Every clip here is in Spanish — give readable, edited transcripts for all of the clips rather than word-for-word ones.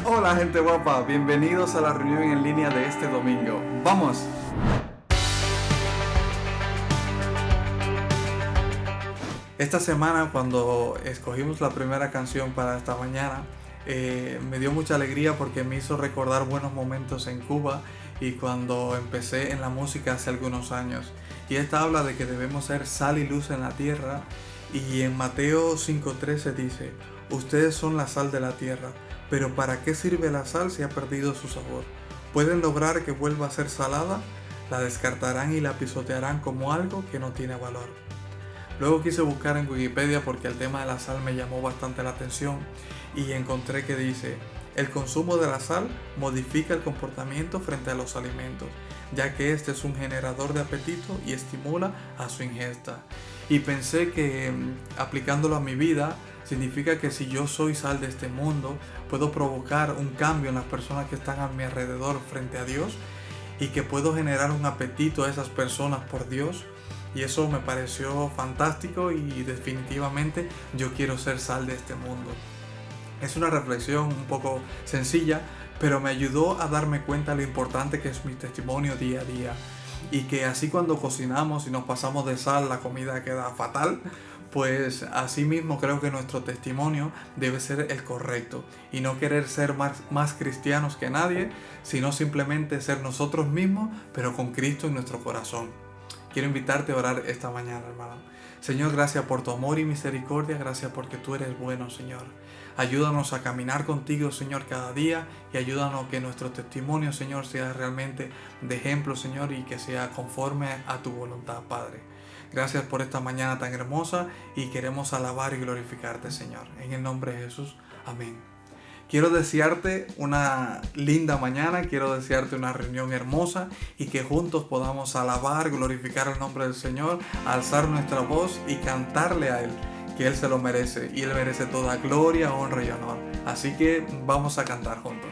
Hola gente guapa, bienvenidos a la reunión en línea de este domingo. ¡Vamos! Esta semana cuando escogimos la primera canción para esta mañana, me dio mucha alegría porque me hizo recordar buenos momentos en Cuba y cuando empecé en la música hace algunos años. Y esta habla de que debemos ser sal y luz en la tierra, y en Mateo 5:13 dice: ustedes son la sal de la tierra, pero ¿para qué sirve la sal si ha perdido su sabor? ¿Pueden lograr que vuelva a ser salada? La descartarán y la pisotearán como algo que no tiene valor. Luego quise buscar en Wikipedia porque el tema de la sal me llamó bastante la atención y encontré que dice: el consumo de la sal modifica el comportamiento frente a los alimentos, ya que este es un generador de apetito y estimula a su ingesta. Y pensé que aplicándolo a mi vida significa que si yo soy sal de este mundo, puedo provocar un cambio en las personas que están a mi alrededor frente a Dios y que puedo generar un apetito a esas personas por Dios. Y eso me pareció fantástico y definitivamente yo quiero ser sal de este mundo. Es una reflexión un poco sencilla, pero me ayudó a darme cuenta de lo importante que es mi testimonio día a día. Y que así cuando cocinamos y nos pasamos de sal, la comida queda fatal. Pues así mismo creo que nuestro testimonio debe ser el correcto y no querer ser más cristianos que nadie, sino simplemente ser nosotros mismos, pero con Cristo en nuestro corazón. Quiero invitarte a orar esta mañana, hermano. Señor, gracias por tu amor y misericordia, gracias porque tú eres bueno, Señor. Ayúdanos a caminar contigo, Señor, cada día, y ayúdanos a que nuestro testimonio, Señor, sea realmente de ejemplo, Señor, y que sea conforme a tu voluntad, Padre. Gracias por esta mañana tan hermosa y queremos alabar y glorificarte, Señor. En el nombre de Jesús, amén. Quiero desearte una linda mañana, quiero desearte una reunión hermosa y que juntos podamos alabar, glorificar el nombre del Señor, alzar nuestra voz y cantarle a Él, que Él se lo merece y Él merece toda gloria, honra y honor. Así que vamos a cantar juntos.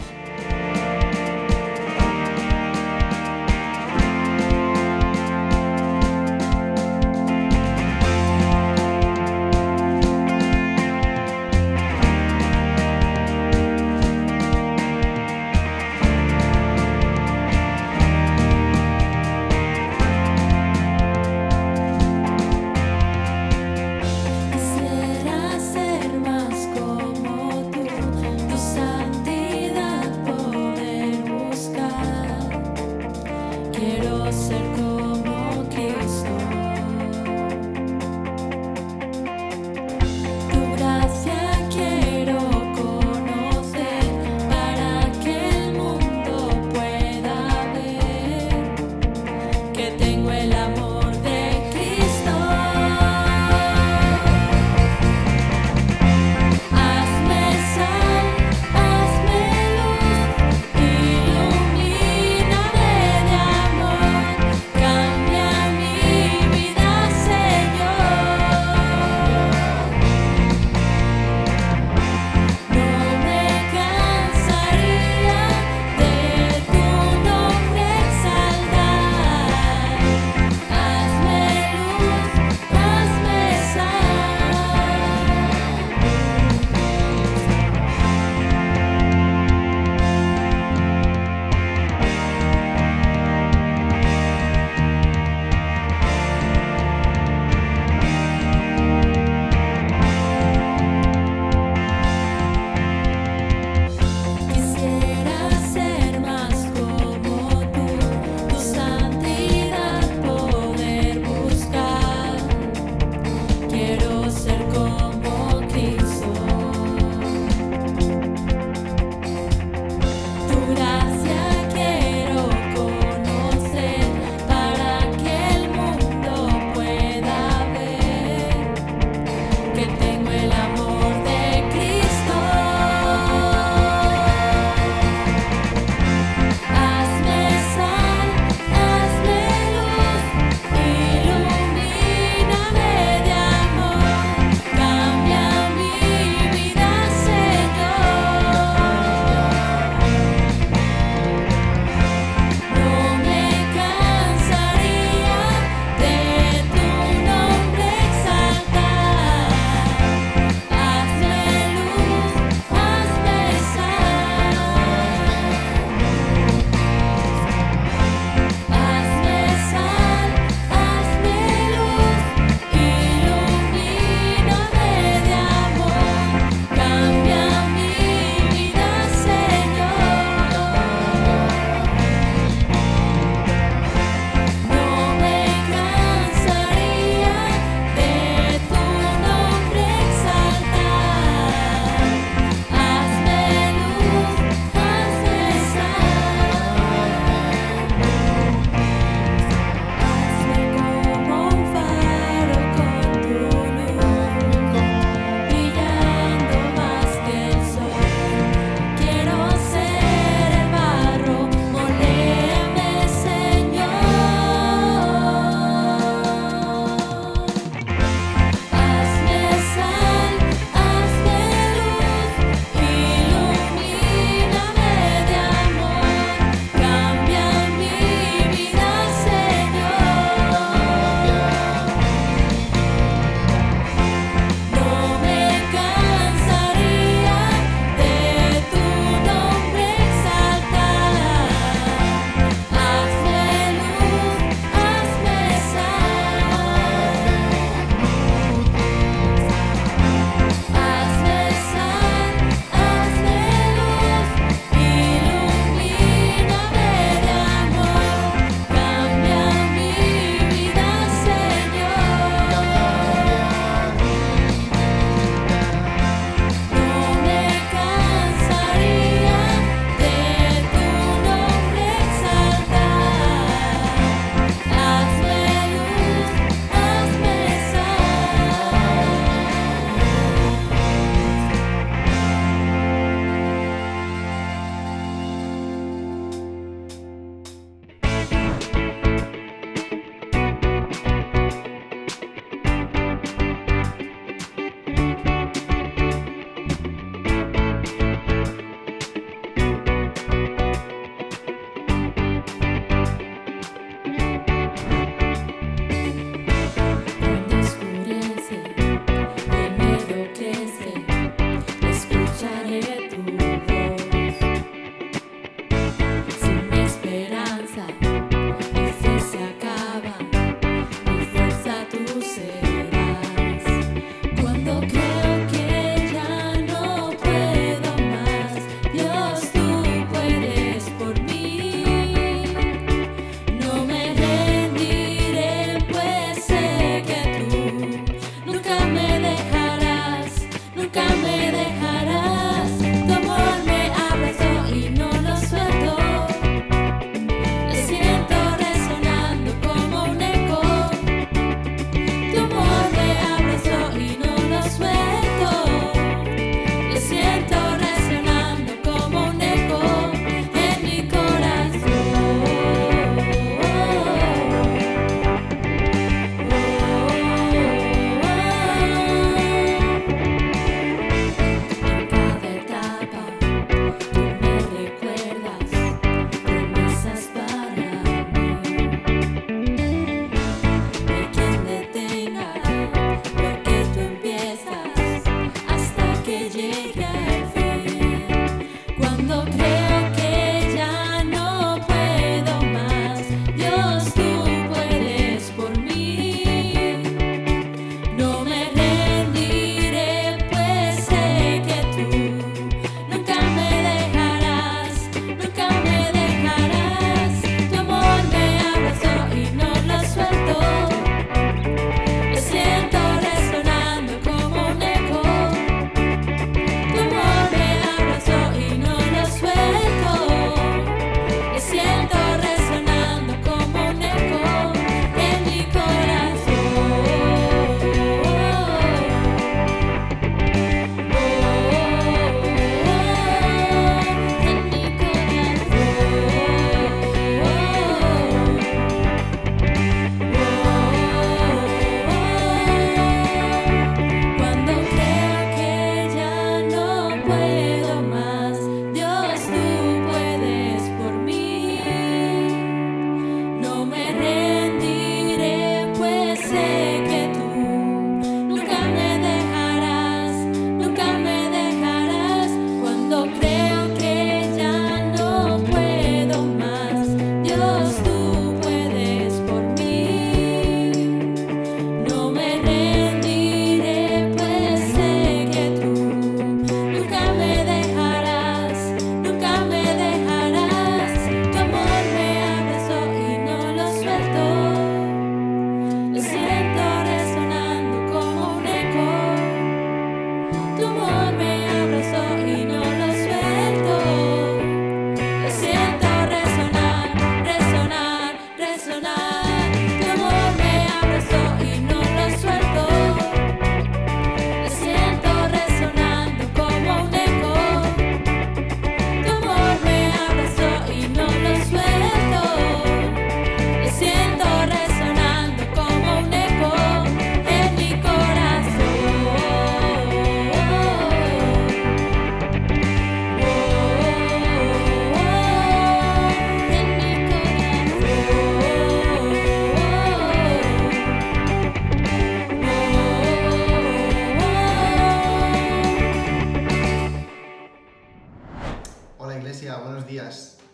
Quisiera ser más como tú, tu santidad.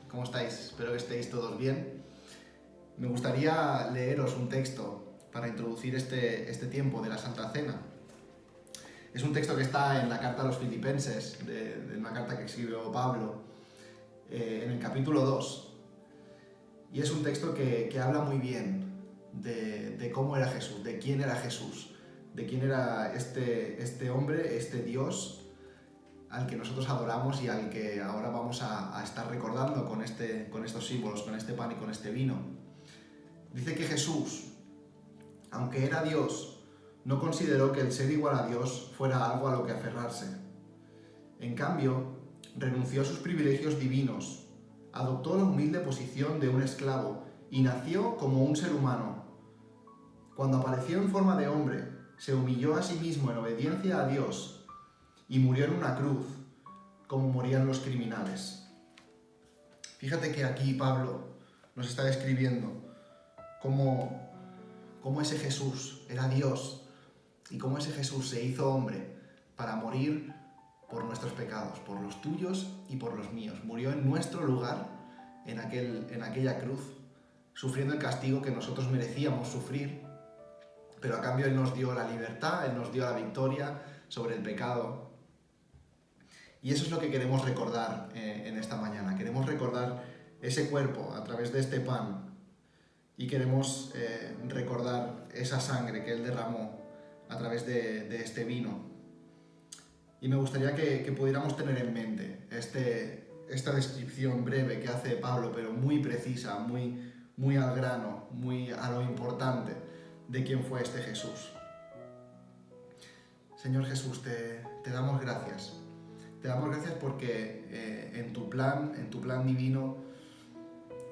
¿Cómo estáis? Espero que estéis todos bien. Me gustaría leeros un texto para introducir este tiempo de la Santa Cena. Es un texto que está en la carta a los Filipenses, de una carta que escribió Pablo, en el capítulo 2. Y es un texto que habla muy bien de cómo era Jesús, de quién era Jesús, de quién era este hombre, este Dios al que nosotros adoramos y al que ahora vamos a estar recordando con estos símbolos, con este pan y con este vino. Dice que Jesús, aunque era Dios, no consideró que el ser igual a Dios fuera algo a lo que aferrarse. En cambio, renunció a sus privilegios divinos, adoptó la humilde posición de un esclavo y nació como un ser humano. Cuando apareció en forma de hombre, se humilló a sí mismo en obediencia a Dios y murió en una cruz, como morían los criminales. Fíjate que aquí Pablo nos está describiendo cómo ese Jesús era Dios y cómo ese Jesús se hizo hombre para morir por nuestros pecados, por los tuyos y por los míos. Murió en nuestro lugar, en aquella cruz, sufriendo el castigo que nosotros merecíamos sufrir, pero a cambio Él nos dio la libertad, Él nos dio la victoria sobre el pecado. Y eso es lo que queremos recordar en esta mañana. Queremos recordar ese cuerpo a través de este pan y queremos recordar esa sangre que Él derramó a través de este vino. Y me gustaría que pudiéramos tener en mente esta descripción breve que hace Pablo, pero muy precisa, muy al grano, muy a lo importante de quién fue este Jesús. Señor Jesús, te damos gracias. Te damos gracias porque en tu plan divino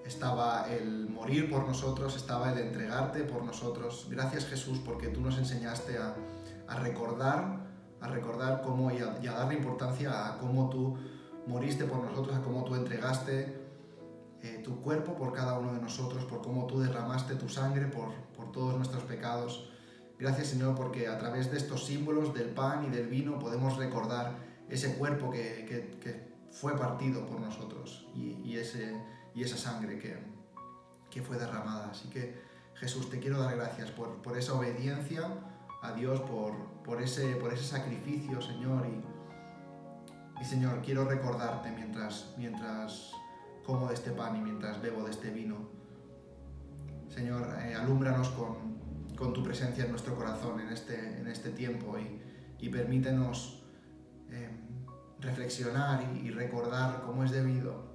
estaba el morir por nosotros, estaba el entregarte por nosotros. Gracias Jesús porque tú nos enseñaste a recordar cómo y a darle importancia a cómo tú moriste por nosotros, a cómo tú entregaste tu cuerpo por cada uno de nosotros, por cómo tú derramaste tu sangre por todos nuestros pecados. Gracias Señor porque a través de estos símbolos del pan y del vino podemos recordar ese cuerpo que fue partido por nosotros y esa sangre que fue derramada. Así que, Jesús, te quiero dar gracias por esa obediencia a Dios, por ese sacrificio, Señor. Y Señor, quiero recordarte mientras como de este pan y mientras bebo de este vino. Señor, alúmbranos con tu presencia en nuestro corazón en este tiempo y permítenos reflexionar y recordar cómo es debido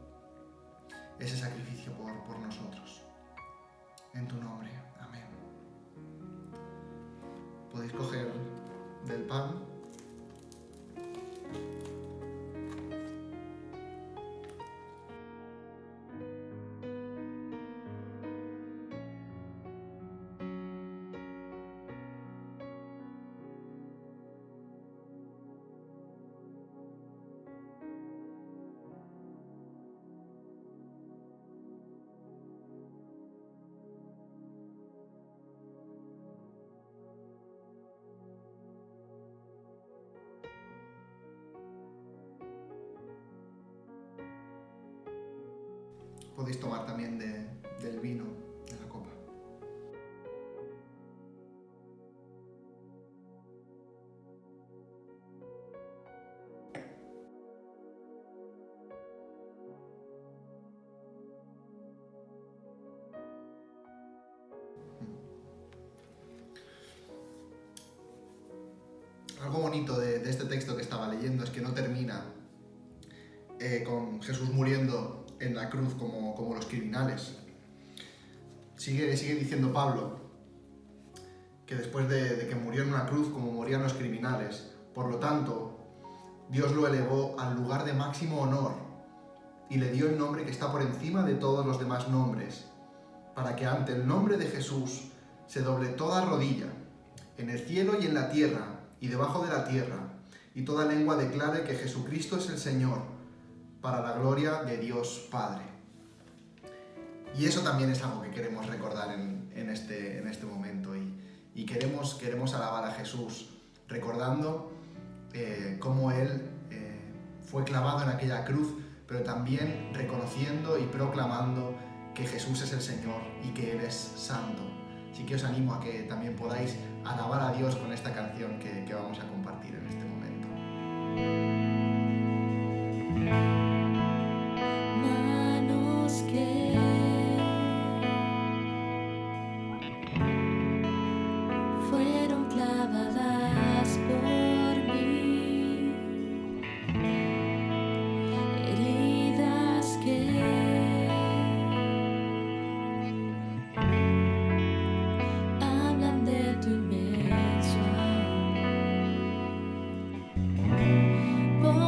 ese sacrificio por nosotros. En tu nombre, amén. Podéis coger del pan. Podéis tomar también del vino, de la copa. Algo bonito de este texto que estaba leyendo es que no termina con Jesús muriendo en la cruz como los criminales. Sigue diciendo Pablo que después de que murió en una cruz como morían los criminales, por lo tanto, Dios lo elevó al lugar de máximo honor y le dio el nombre que está por encima de todos los demás nombres, para que ante el nombre de Jesús se doble toda rodilla, en el cielo y en la tierra y debajo de la tierra, y toda lengua declare que Jesucristo es el Señor, para la gloria de Dios Padre. Y eso también es algo que queremos recordar en este momento y queremos alabar a Jesús recordando cómo Él fue clavado en aquella cruz, pero también reconociendo y proclamando que Jesús es el Señor y que Él es santo. Así que os animo a que también podáis alabar a Dios con esta canción que vamos a compartir en este momento. Por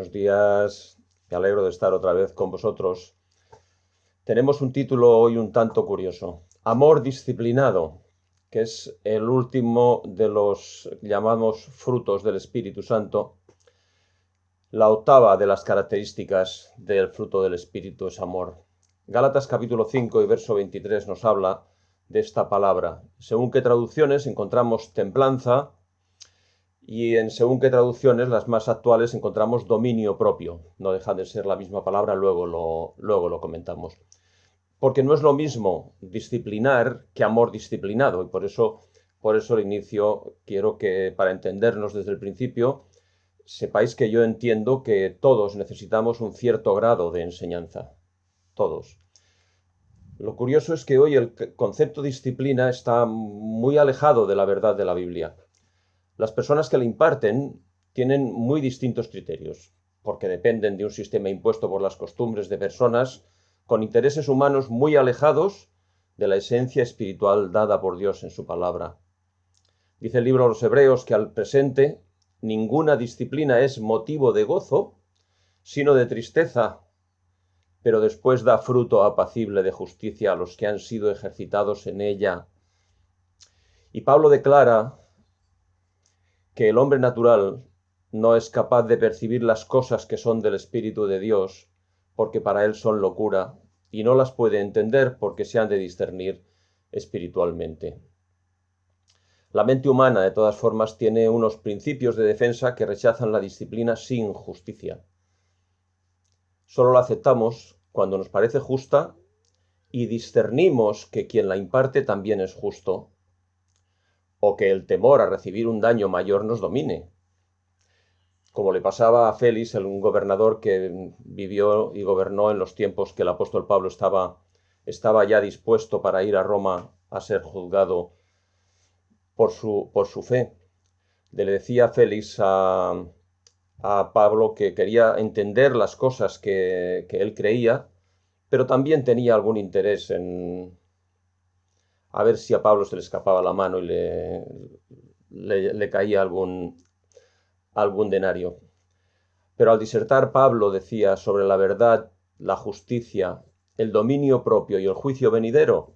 Buenos días, me alegro de estar otra vez con vosotros. Tenemos un título hoy un tanto curioso, Amor disciplinado, que es el último de los llamamos frutos del Espíritu Santo. La octava de las características del fruto del Espíritu es amor. Gálatas capítulo 5 y verso 23 nos habla de esta palabra. Según qué traducciones encontramos templanza, y en según qué traducciones, las más actuales, encontramos dominio propio. No deja de ser la misma palabra, luego lo comentamos. Porque no es lo mismo disciplinar que amor disciplinado. Y por eso al inicio quiero que, para entendernos desde el principio, sepáis que yo entiendo que todos necesitamos un cierto grado de enseñanza. Todos. Lo curioso es que hoy el concepto disciplina está muy alejado de la verdad de la Biblia. Las personas que le imparten tienen muy distintos criterios, porque dependen de un sistema impuesto por las costumbres de personas con intereses humanos muy alejados de la esencia espiritual dada por Dios en su palabra. Dice el libro a los Hebreos que al presente ninguna disciplina es motivo de gozo, sino de tristeza, pero después da fruto apacible de justicia a los que han sido ejercitados en ella. Y Pablo declara que el hombre natural no es capaz de percibir las cosas que son del Espíritu de Dios, porque para él son locura, y no las puede entender porque se han de discernir espiritualmente. La mente humana, de todas formas, tiene unos principios de defensa que rechazan la disciplina sin justicia. Solo la aceptamos cuando nos parece justa y discernimos que quien la imparte también es justo, o que el temor a recibir un daño mayor nos domine, como le pasaba a Félix, un gobernador que vivió y gobernó en los tiempos que el apóstol Pablo estaba ya dispuesto para ir a Roma a ser juzgado por su fe. Le decía Félix a Pablo que quería entender las cosas que él creía, pero también tenía algún interés en a ver si a Pablo se le escapaba la mano y le caía algún denario. Pero al disertar Pablo decía sobre la verdad, la justicia, el dominio propio y el juicio venidero.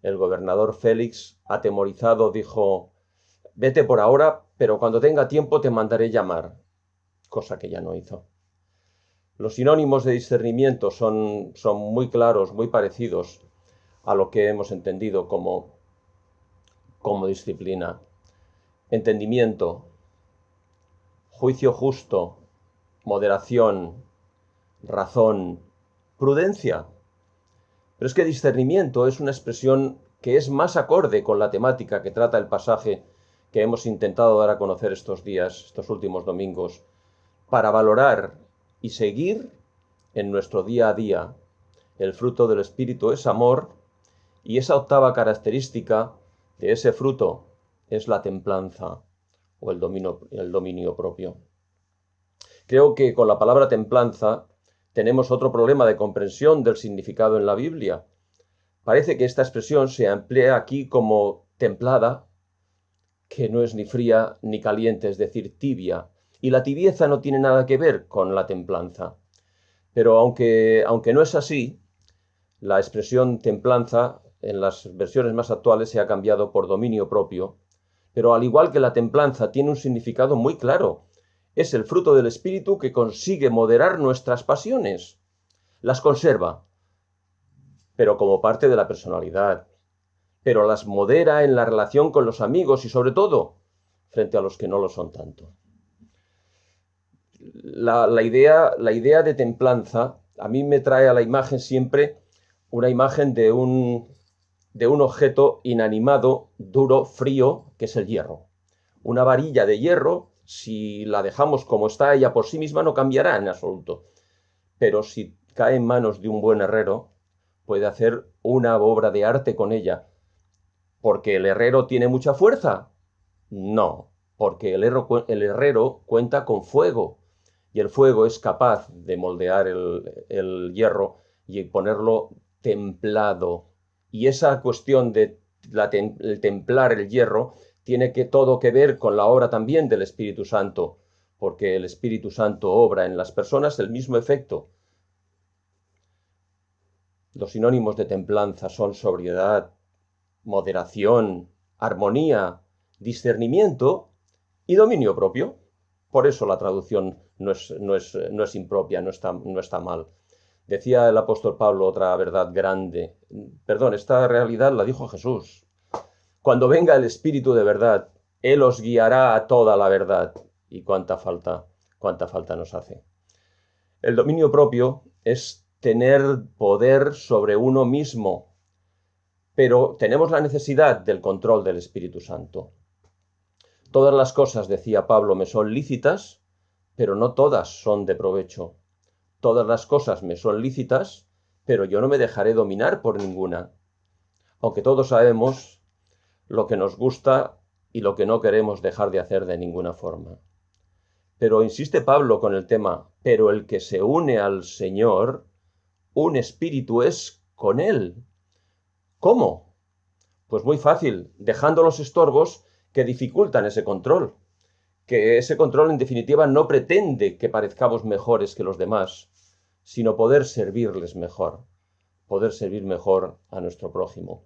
El gobernador Félix, atemorizado, dijo: vete por ahora, pero cuando tenga tiempo te mandaré llamar, cosa que ya no hizo. Los sinónimos de discernimiento son muy claros, muy parecidos a lo que hemos entendido como disciplina. Entendimiento, juicio justo, moderación, razón, prudencia. Pero es que discernimiento es una expresión que es más acorde con la temática que trata el pasaje que hemos intentado dar a conocer estos días, estos últimos domingos, para valorar y seguir en nuestro día a día. El fruto del Espíritu es amor, y esa octava característica de ese fruto es la templanza o el dominio propio. Creo que con la palabra templanza tenemos otro problema de comprensión del significado en la Biblia. Parece que esta expresión se emplea aquí como templada, que no es ni fría ni caliente, es decir, tibia. Y la tibieza no tiene nada que ver con la templanza. Pero aunque no es así, la expresión templanza en las versiones más actuales se ha cambiado por dominio propio, pero al igual que la templanza tiene un significado muy claro. Es el fruto del Espíritu que consigue moderar nuestras pasiones. Las conserva, pero como parte de la personalidad, pero las modera en la relación con los amigos y sobre todo frente a los que no lo son tanto. La idea de templanza a mí me trae a la imagen siempre una imagen de un objeto inanimado, duro, frío, que es el hierro. Una varilla de hierro, si la dejamos como está ella por sí misma, no cambiará en absoluto. Pero si cae en manos de un buen herrero, puede hacer una obra de arte con ella. ¿Porque el herrero tiene mucha fuerza? No, porque el herrero cuenta con fuego, y el fuego es capaz de moldear el hierro y ponerlo templado. Y esa cuestión de el templar el hierro tiene todo que ver con la obra también del Espíritu Santo, porque el Espíritu Santo obra en las personas el mismo efecto. Los sinónimos de templanza son sobriedad, moderación, armonía, discernimiento y dominio propio. Por eso la traducción no es impropia, no está mal. Decía el apóstol Pablo otra verdad grande. Perdón, esta realidad la dijo Jesús. Cuando venga el Espíritu de verdad, Él os guiará a toda la verdad. Y cuánta falta nos hace. El dominio propio es tener poder sobre uno mismo, pero tenemos la necesidad del control del Espíritu Santo. Todas las cosas, decía Pablo, me son lícitas, pero no todas son de provecho. Todas las cosas me son lícitas, pero yo no me dejaré dominar por ninguna. Aunque todos sabemos lo que nos gusta y lo que no queremos dejar de hacer de ninguna forma. Pero insiste Pablo con el tema, pero el que se une al Señor, un espíritu es con Él. ¿Cómo? Pues muy fácil, dejando los estorbos que dificultan ese control. Que ese control, en definitiva, no pretende que parezcamos mejores que los demás, sino poder servirles mejor, poder servir mejor a nuestro prójimo.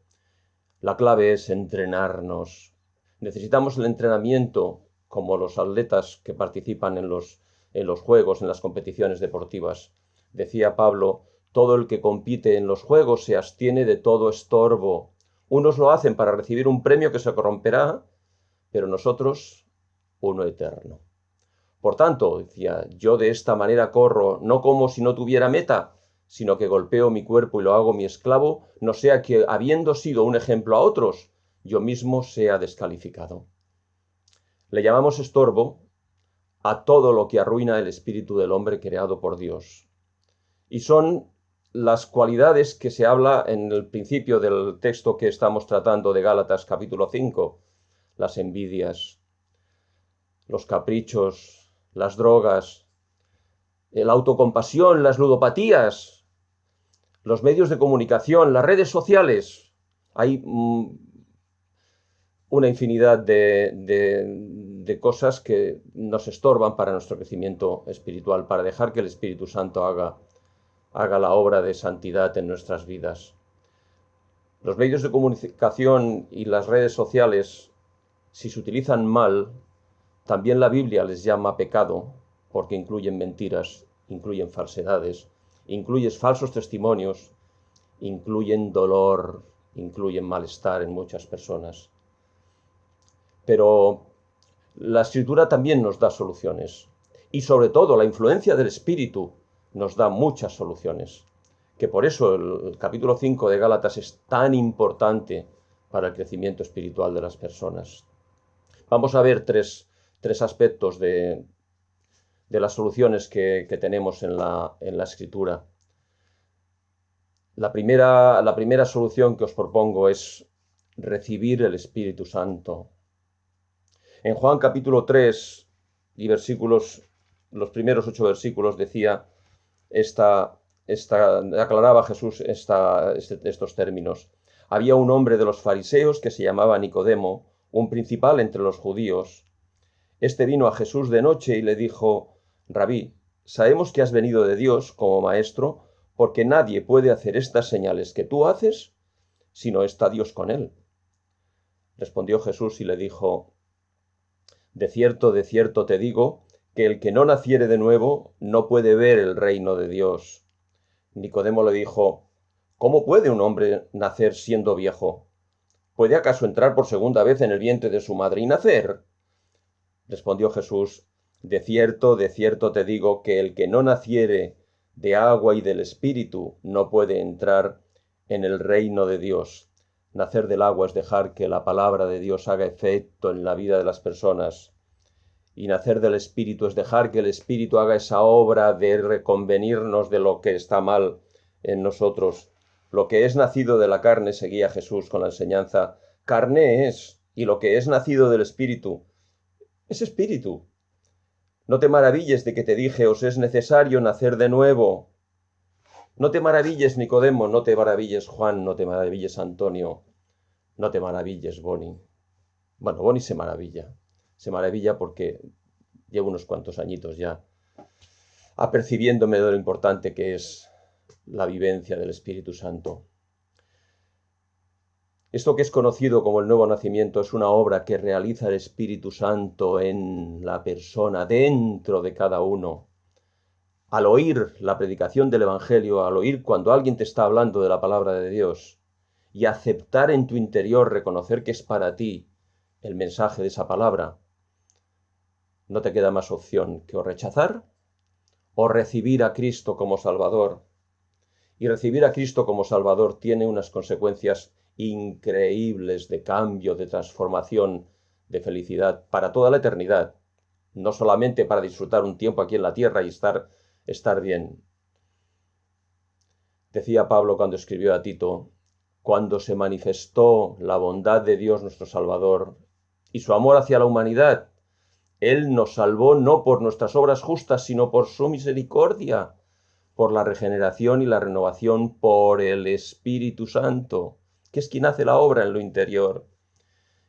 La clave es entrenarnos. Necesitamos el entrenamiento, como los atletas que participan en los juegos, en las competiciones deportivas. Decía Pablo, todo el que compite en los juegos se abstiene de todo estorbo. Unos lo hacen para recibir un premio que se corromperá, pero nosotros uno eterno. Por tanto, decía, yo de esta manera corro, no como si no tuviera meta, sino que golpeo mi cuerpo y lo hago mi esclavo, no sea que, habiendo sido un ejemplo a otros, yo mismo sea descalificado. Le llamamos estorbo a todo lo que arruina el espíritu del hombre creado por Dios. Y son las cualidades que se habla en el principio del texto que estamos tratando de Gálatas capítulo 5. Las envidias, los caprichos, las drogas, la autocompasión, las ludopatías, los medios de comunicación, las redes sociales. Hay una infinidad de cosas que nos estorban para nuestro crecimiento espiritual, para dejar que el Espíritu Santo haga la obra de santidad en nuestras vidas. Los medios de comunicación y las redes sociales, si se utilizan mal, también la Biblia les llama pecado, porque incluyen mentiras, incluyen falsedades, incluyen falsos testimonios, incluyen dolor, incluyen malestar en muchas personas. Pero la Escritura también nos da soluciones. Y sobre todo la influencia del Espíritu nos da muchas soluciones. Que por eso el capítulo 5 de Gálatas es tan importante para el crecimiento espiritual de las personas. Vamos a ver tres aspectos de las soluciones que tenemos en la Escritura. La primera solución que os propongo es recibir el Espíritu Santo. En Juan capítulo 3 y los primeros 8 versículos decía aclaraba Jesús estos términos. Había un hombre de los fariseos que se llamaba Nicodemo, un principal entre los judíos. Este vino a Jesús de noche y le dijo, Rabí, sabemos que has venido de Dios como maestro, porque nadie puede hacer estas señales que tú haces si no está Dios con él. Respondió Jesús y le dijo, de cierto te digo, que el que no naciere de nuevo no puede ver el reino de Dios. Nicodemo le dijo, ¿cómo puede un hombre nacer siendo viejo? ¿Puede acaso entrar por segunda vez en el vientre de su madre y nacer? Respondió Jesús, de cierto te digo, que el que no naciere de agua y del Espíritu no puede entrar en el reino de Dios. Nacer del agua es dejar que la palabra de Dios haga efecto en la vida de las personas. Y nacer del Espíritu es dejar que el Espíritu haga esa obra de reconvenirnos de lo que está mal en nosotros. Lo que es nacido de la carne, seguía Jesús con la enseñanza, carne es, y lo que es nacido del Espíritu es Espíritu. No te maravilles de que te dije, os es necesario nacer de nuevo. No te maravilles, Nicodemo, no te maravilles, Juan, no te maravilles, Antonio, no te maravilles, Boni. Bueno, Boni se maravilla porque llevo unos cuantos añitos ya apercibiéndome de lo importante que es la vivencia del Espíritu Santo. Esto que es conocido como el nuevo nacimiento es una obra que realiza el Espíritu Santo en la persona, dentro de cada uno. Al oír la predicación del Evangelio, al oír cuando alguien te está hablando de la palabra de Dios y aceptar en tu interior, reconocer que es para ti el mensaje de esa palabra, no te queda más opción que o rechazar o recibir a Cristo como Salvador. Y recibir a Cristo como Salvador tiene unas consecuencias increíbles de cambio, de transformación, de felicidad para toda la eternidad. No solamente para disfrutar un tiempo aquí en la tierra y estar bien. Decía Pablo cuando escribió a Tito, cuando se manifestó la bondad de Dios nuestro Salvador y su amor hacia la humanidad, Él nos salvó no por nuestras obras justas, sino por su misericordia, por la regeneración y la renovación por el Espíritu Santo, que es quien hace la obra en lo interior.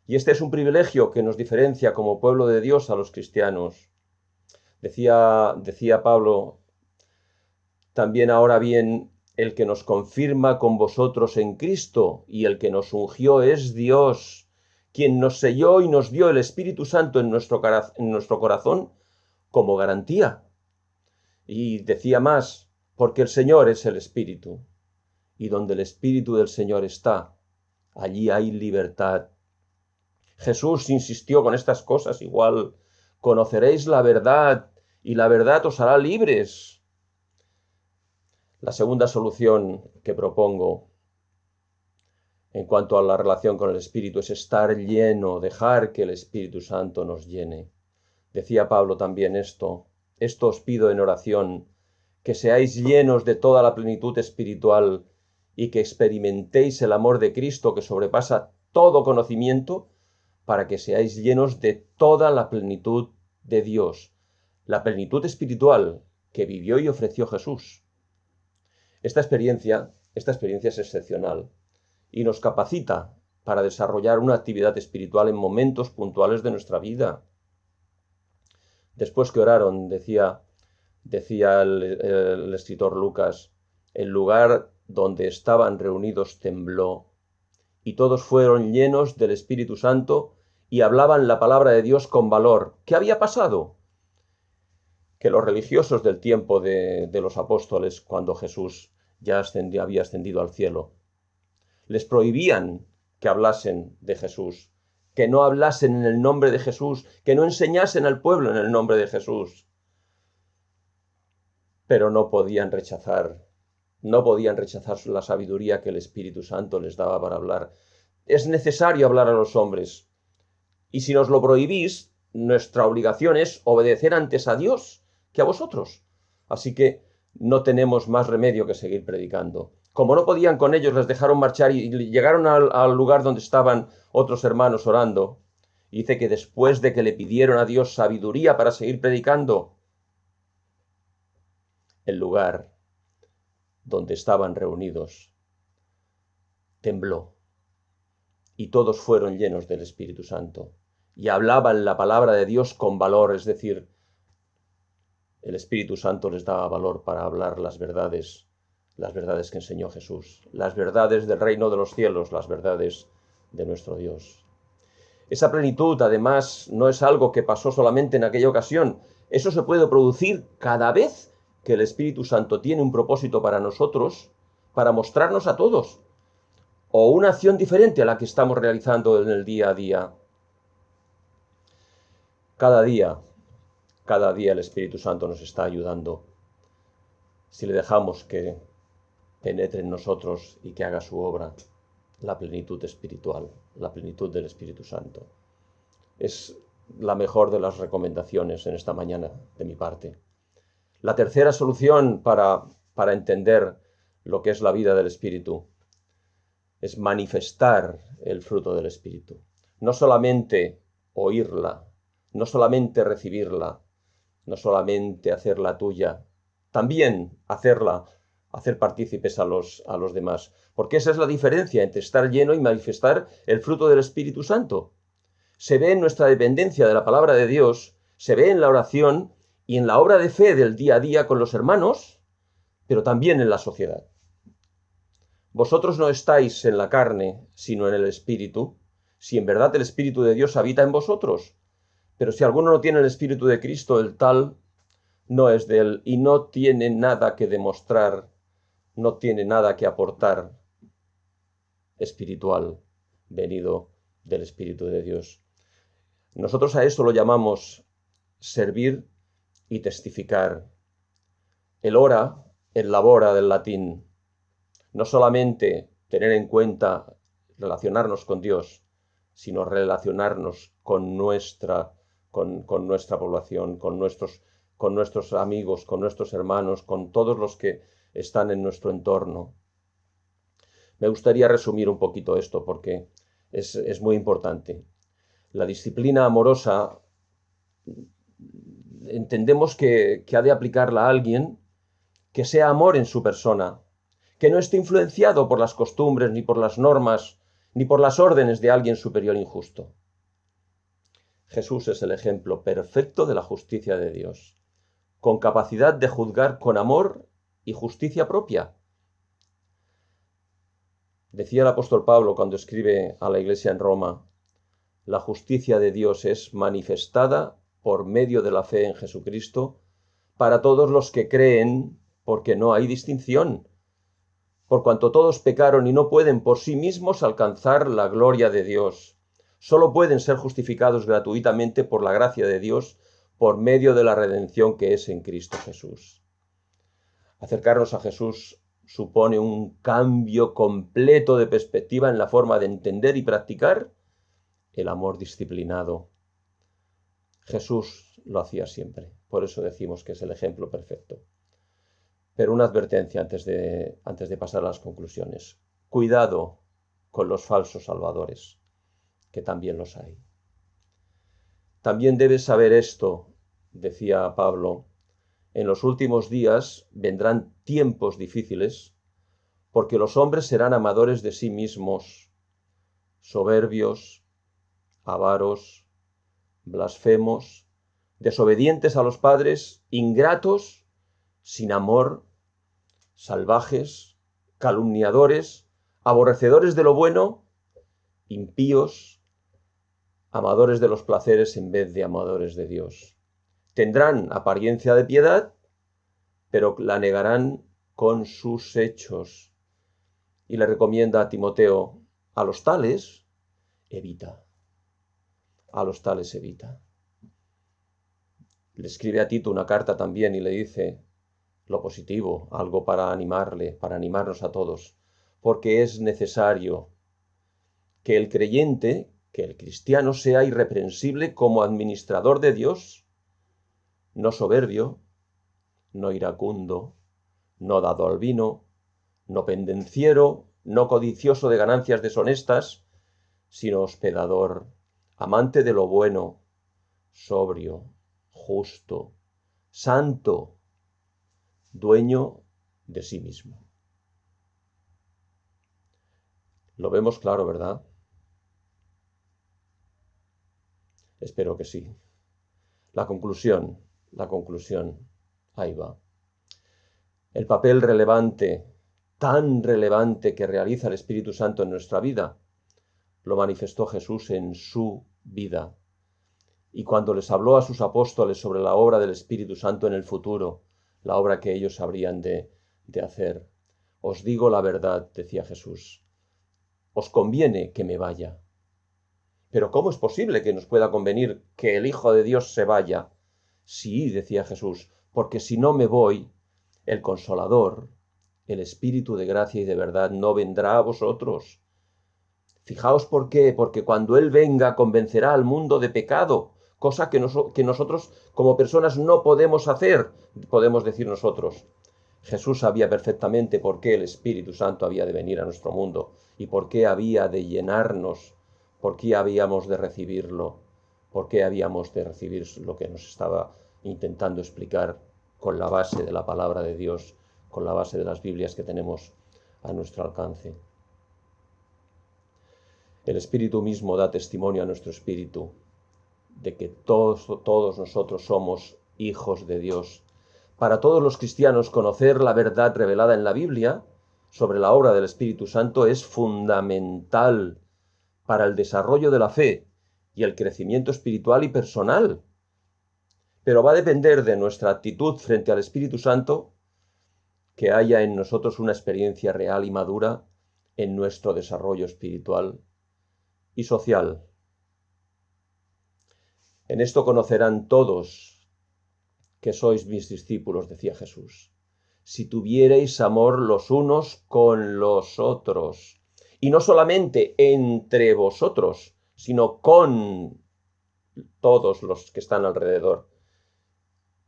Y este es un privilegio que nos diferencia como pueblo de Dios a los cristianos. Decía Pablo, también ahora bien, el que nos confirma con vosotros en Cristo y el que nos ungió es Dios, quien nos selló y nos dio el Espíritu Santo en nuestro corazón como garantía. Y decía más, porque el Señor es el Espíritu, y donde el Espíritu del Señor está, allí hay libertad. Jesús insistió con estas cosas igual, conoceréis la verdad, y la verdad os hará libres. La segunda solución que propongo en cuanto a la relación con el Espíritu es estar lleno, dejar que el Espíritu Santo nos llene. Decía Pablo también esto os pido en oración, que seáis llenos de toda la plenitud espiritual y que experimentéis el amor de Cristo que sobrepasa todo conocimiento, para que seáis llenos de toda la plenitud de Dios, la plenitud espiritual que vivió y ofreció Jesús. Esta experiencia es excepcional y nos capacita para desarrollar una actividad espiritual en momentos puntuales de nuestra vida. Después que oraron, decía el escritor Lucas, el lugar donde estaban reunidos tembló, y todos fueron llenos del Espíritu Santo y hablaban la palabra de Dios con valor. ¿Qué había pasado? Que los religiosos del tiempo de los apóstoles, cuando Jesús ya había ascendido al cielo, les prohibían que hablasen de Jesús, que no hablasen en el nombre de Jesús, que no enseñasen al pueblo en el nombre de Jesús. Pero no podían rechazar la sabiduría que el Espíritu Santo les daba para hablar. Es necesario hablar a los hombres. Y si nos lo prohibís, nuestra obligación es obedecer antes a Dios que a vosotros. Así que no tenemos más remedio que seguir predicando. Como no podían con ellos, les dejaron marchar y llegaron al lugar donde estaban otros hermanos orando. Y dice que después de que le pidieron a Dios sabiduría para seguir predicando, el lugar donde estaban reunidos tembló y todos fueron llenos del Espíritu Santo y hablaban la palabra de Dios con valor, es decir, el Espíritu Santo les daba valor para hablar las verdades que enseñó Jesús, las verdades del reino de los cielos, las verdades de nuestro Dios. Esa plenitud, además, no es algo que pasó solamente en aquella ocasión. Eso se puede producir cada vez que el Espíritu Santo tiene un propósito para nosotros, para mostrarnos a todos, o una acción diferente a la que estamos realizando en el día a día. Cada día el Espíritu Santo nos está ayudando, si le dejamos que penetre en nosotros y que haga su obra, la plenitud espiritual, la plenitud del Espíritu Santo. Es la mejor de las recomendaciones en esta mañana de mi parte. La tercera solución para entender lo que es la vida del Espíritu es manifestar el fruto del Espíritu. No solamente oírla, no solamente recibirla, no solamente hacerla tuya, también hacer partícipes a los demás. Porque esa es la diferencia entre estar lleno y manifestar el fruto del Espíritu Santo. Se ve en nuestra dependencia de la palabra de Dios Se ve en la oración y en la obra de fe del día a día con los hermanos, pero también en la sociedad. Vosotros no estáis en la carne, sino en el Espíritu, si en verdad el Espíritu de Dios habita en vosotros. Pero si alguno no tiene el Espíritu de Cristo, el tal no es de él y no tiene nada que demostrar, no tiene nada que aportar espiritual venido del Espíritu de Dios. Nosotros a eso lo llamamos servir y testificar. El ora, el labora del latín, no solamente tener en cuenta relacionarnos con Dios, sino relacionarnos con nuestra población, con nuestros amigos, con nuestros hermanos, con todos los que están en nuestro entorno. Me gustaría resumir un poquito esto porque es muy importante. La disciplina amorosa entendemos que ha de aplicarla a alguien que sea amor en su persona, que no esté influenciado por las costumbres, ni por las normas, ni por las órdenes de alguien superior injusto. Jesús es el ejemplo perfecto de la justicia de Dios, con capacidad de juzgar con amor y justicia propia. Decía el apóstol Pablo cuando escribe a la iglesia en Roma, la justicia de Dios es manifestada por medio de la fe en Jesucristo para todos los que creen, porque no hay distinción, por cuanto todos pecaron y no pueden por sí mismos alcanzar la gloria de Dios. Solo pueden ser justificados gratuitamente por la gracia de Dios por medio de la redención que es en Cristo Jesús. Acercarnos a Jesús supone un cambio completo de perspectiva en la forma de entender y practicar el amor disciplinado. Jesús lo hacía siempre, por eso decimos que es el ejemplo perfecto. Pero una advertencia antes de pasar a las conclusiones. Cuidado con los falsos salvadores, que también los hay. También debes saber esto, decía Pablo, en los últimos días vendrán tiempos difíciles, porque los hombres serán amadores de sí mismos, soberbios, avaros, blasfemos, desobedientes a los padres, ingratos, sin amor, salvajes, calumniadores, aborrecedores de lo bueno, impíos, amadores de los placeres en vez de amadores de Dios. Tendrán apariencia de piedad, pero la negarán con sus hechos. Y le recomienda a Timoteo, a los tales, evita. A los tales evita. Le escribe a Tito una carta también y le dice lo positivo, algo para animarle, para animarnos a todos, porque es necesario que el creyente, que el cristiano sea irreprensible como administrador de Dios, no soberbio, no iracundo, no dado al vino, no pendenciero, no codicioso de ganancias deshonestas, sino hospedador, amante de lo bueno, sobrio, justo, santo, dueño de sí mismo. Lo vemos claro, ¿verdad? Espero que sí. La conclusión, ahí va. El papel relevante, tan relevante que realiza el Espíritu Santo en nuestra vida, lo manifestó Jesús en su vida. Y cuando les habló a sus apóstoles sobre la obra del Espíritu Santo en el futuro, la obra que ellos habrían de hacer, os digo la verdad, decía Jesús, os conviene que me vaya. Pero ¿cómo es posible que nos pueda convenir que el Hijo de Dios se vaya? Sí, decía Jesús, porque si no me voy, el Consolador, el Espíritu de gracia y de verdad, no vendrá a vosotros. Fijaos por qué, porque cuando Él venga convencerá al mundo de pecado, cosa que nosotros como personas no podemos hacer, podemos decir nosotros. Jesús sabía perfectamente por qué el Espíritu Santo había de venir a nuestro mundo y por qué había de llenarnos, por qué habíamos de recibirlo, por qué habíamos de recibir lo que nos estaba intentando explicar con la base de la palabra de Dios, con la base de las Biblias que tenemos a nuestro alcance. El Espíritu mismo da testimonio a nuestro espíritu de que todos nosotros somos hijos de Dios. Para todos los cristianos, conocer la verdad revelada en la Biblia sobre la obra del Espíritu Santo es fundamental para el desarrollo de la fe y el crecimiento espiritual y personal. Pero va a depender de nuestra actitud frente al Espíritu Santo que haya en nosotros una experiencia real y madura en nuestro desarrollo espiritual y social. En esto conocerán todos que sois mis discípulos, decía Jesús, si tuviereis amor los unos con los otros, y no solamente entre vosotros, sino con todos los que están alrededor,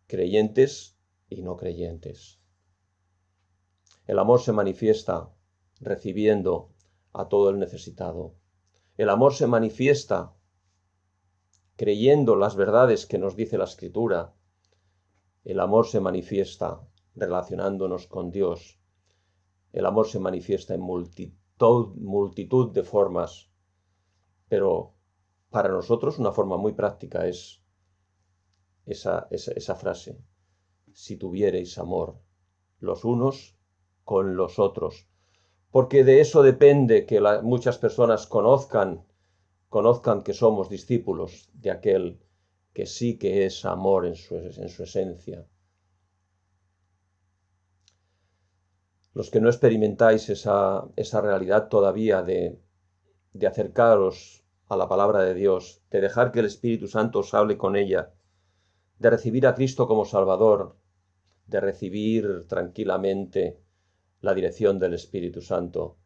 creyentes y no creyentes. El amor se manifiesta recibiendo a todo el necesitado. El amor se manifiesta creyendo las verdades que nos dice la Escritura. El amor se manifiesta relacionándonos con Dios. El amor se manifiesta en multitud de formas, pero para nosotros una forma muy práctica es esa frase: si tuviereis amor los unos con los otros, porque de eso depende que muchas personas conozcan que somos discípulos de aquel que sí que es amor en su esencia. Los que no experimentáis esa realidad todavía de acercaros a la palabra de Dios, de dejar que el Espíritu Santo os hable con ella, de recibir a Cristo como Salvador, de recibir tranquilamente la dirección del Espíritu Santo,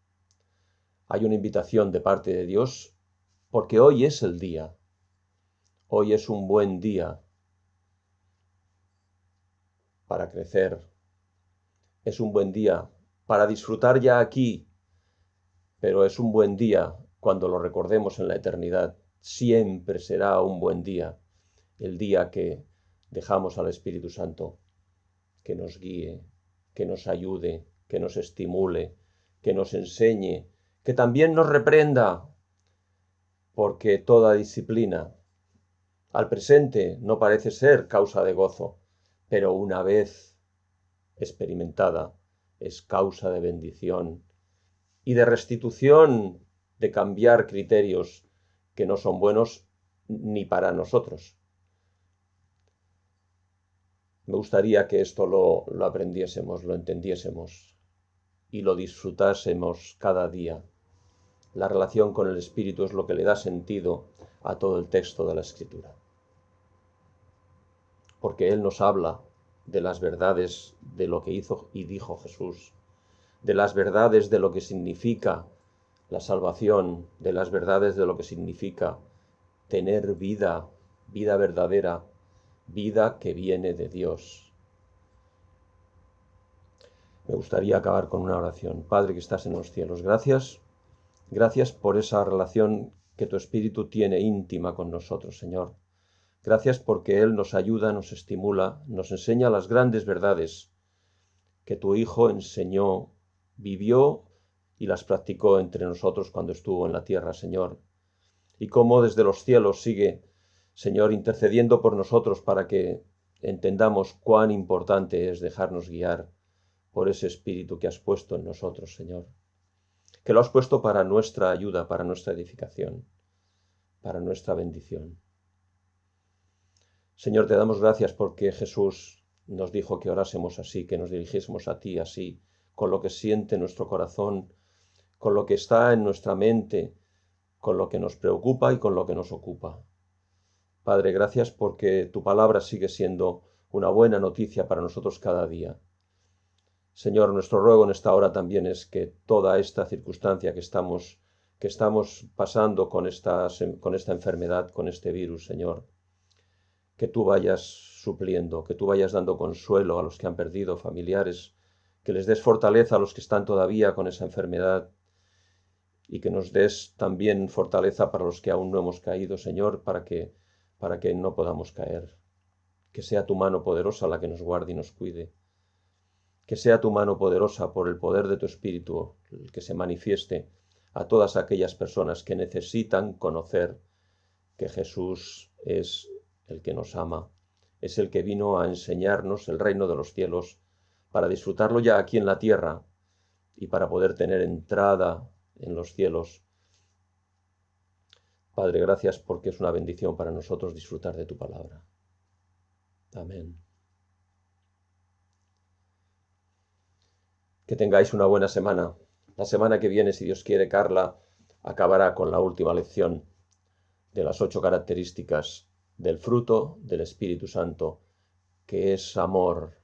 hay una invitación de parte de Dios, porque hoy es el día. Hoy es un buen día para crecer. Es un buen día para disfrutar ya aquí, pero es un buen día cuando lo recordemos en la eternidad. Siempre será un buen día, el día que dejamos al Espíritu Santo que nos guíe, que nos ayude, que nos estimule, que nos enseñe, que también nos reprenda, porque toda disciplina al presente no parece ser causa de gozo, pero una vez experimentada es causa de bendición y de restitución, de cambiar criterios que no son buenos ni para nosotros. Me gustaría que esto lo aprendiésemos, lo entendiésemos y lo disfrutásemos cada día. La relación con el Espíritu es lo que le da sentido a todo el texto de la Escritura. Porque Él nos habla de las verdades de lo que hizo y dijo Jesús, de las verdades de lo que significa la salvación, de las verdades de lo que significa tener vida, vida verdadera, vida que viene de Dios. Me gustaría acabar con una oración. Padre que estás en los cielos, gracias por esa relación que tu Espíritu tiene íntima con nosotros, Señor. Gracias porque Él nos ayuda, nos estimula, nos enseña las grandes verdades que tu Hijo enseñó, vivió y las practicó entre nosotros cuando estuvo en la tierra, Señor. Y cómo desde los cielos sigue, Señor, intercediendo por nosotros para que entendamos cuán importante es dejarnos guiar por ese Espíritu que has puesto en nosotros, Señor. Que lo has puesto para nuestra ayuda, para nuestra edificación, para nuestra bendición. Señor, te damos gracias porque Jesús nos dijo que orásemos así, que nos dirigiésemos a ti así, con lo que siente nuestro corazón, con lo que está en nuestra mente, con lo que nos preocupa y con lo que nos ocupa. Padre, gracias porque tu palabra sigue siendo una buena noticia para nosotros cada día. Señor, nuestro ruego en esta hora también es que toda esta circunstancia que estamos pasando con esta enfermedad, con este virus, Señor, que tú vayas supliendo, que tú vayas dando consuelo a los que han perdido familiares, que les des fortaleza a los que están todavía con esa enfermedad y que nos des también fortaleza para los que aún no hemos caído, Señor, para que no podamos caer. Que sea tu mano poderosa la que nos guarde y nos cuide. Que sea tu mano poderosa por el poder de tu Espíritu el que se manifieste a todas aquellas personas que necesitan conocer que Jesús es el que nos ama, es el que vino a enseñarnos el reino de los cielos para disfrutarlo ya aquí en la tierra y para poder tener entrada en los cielos. Padre, gracias porque es una bendición para nosotros disfrutar de tu palabra. Amén. Que tengáis una buena semana. La semana que viene, si Dios quiere, Carla acabará con la última lección de las 8 características del fruto del Espíritu Santo, que es amor,